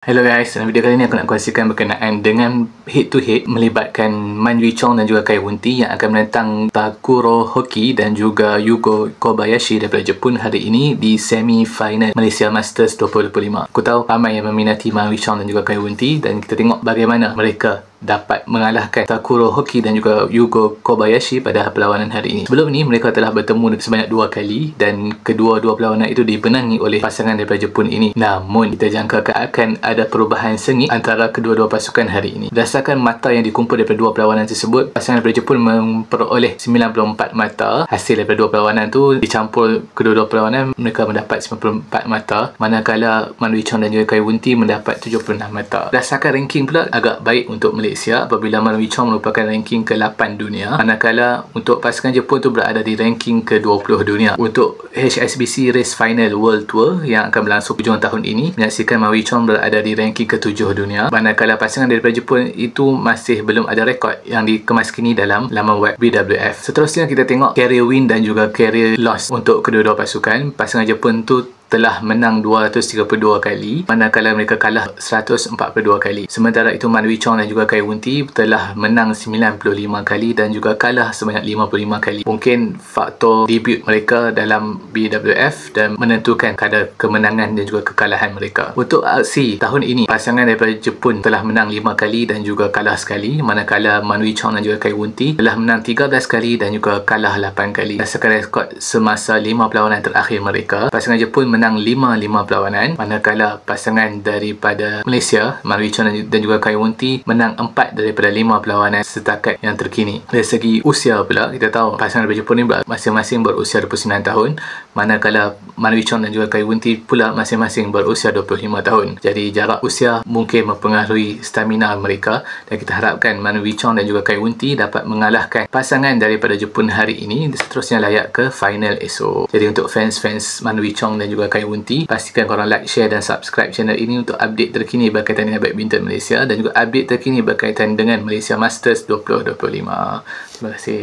Hello guys, dalam video kali ini aku nak kongsikan berkenaan dengan head to head melibatkan Man Wing Chong dan juga Kai Won-tee yang akan menentang Takuro Hoki dan juga Yugo Kobayashi daripada Jepun hari ini di semi final Malaysia Masters 2025. Aku tahu ramai yang meminati Man Wing Chong dan juga Kai Won-tee dan kita tengok bagaimana mereka dapat mengalahkan Takuro Hoki dan juga Yugo Kobayashi pada perlawanan hari ini. Sebelum ini mereka telah bertemu sebanyak 2 kali dan kedua-dua perlawanan itu dibenangi oleh pasangan daripada Jepun ini. Namun kita jangkakan akan ada perubahan sengit antara kedua-dua pasukan hari ini. Berdasarkan mata yang dikumpul daripada dua perlawanan tersebut, pasangan daripada Jepun memperoleh 94 mata. Hasil daripada dua perlawanan tu dicampur kedua-dua perlawanan, mereka mendapat 94 mata, manakala Man Wing Chong dan juga Kai Won-tee mendapat 76 mata. Berdasarkan ranking pula agak baik untuk Malaysia apabila Man Wing Chong merupakan ranking ke-8 dunia, manakala untuk pasukan Jepun tu berada di ranking ke-20 dunia. Untuk HSBC Race Final World Tour yang akan berlangsung hujung tahun ini, menyaksikan Man Wing Chong berada di ranking ke-7 dunia, manakala pasangan daripada Jepun itu masih belum ada rekod yang dikemas kini dalam laman web BWF. Seterusnya kita tengok career win dan juga career loss untuk kedua-dua pasukan. Pasangan Jepun tu telah menang 232 kali, manakala mereka kalah 142 kali. Sementara itu Man Wing Chong dan juga Kai Won-tee telah menang 95 kali dan juga kalah sebanyak 55 kali. Mungkin faktor debut mereka dalam BWF dan menentukan kadar kemenangan dan juga kekalahan mereka. Untuk aksi tahun ini, pasangan daripada Jepun telah menang 5 kali dan juga kalah sekali, manakala Man Wing Chong dan juga Kai Won-tee telah menang 13 kali dan juga kalah 8 kali. Berdasarkan rekod semasa 5 perlawanan terakhir mereka, pasangan Jepun menang 5 perlawanan, manakala pasangan daripada Malaysia, Man Wing Chong dan juga Kai Won-tee menang 4 daripada 5 perlawanan setakat yang terkini. Dari segi usia pula, kita tahu pasangan daripada Jepun ni masing-masing berusia 29 tahun, manakala Man Wing Chong dan juga Kai Won-tee pula masing-masing berusia 25 tahun. Jadi jarak usia mungkin mempengaruhi stamina mereka dan kita harapkan Man Wing Chong dan juga Kai Won-tee dapat mengalahkan pasangan daripada Jepun hari ini, seterusnya layak ke final esok. Jadi untuk fans-fans Man Wing Chong dan juga Kai Won-tee, pastikan korang like, share dan subscribe channel ini untuk update terkini berkaitan dengan badminton Malaysia dan juga update terkini berkaitan dengan Malaysia Masters 2025. Terima kasih.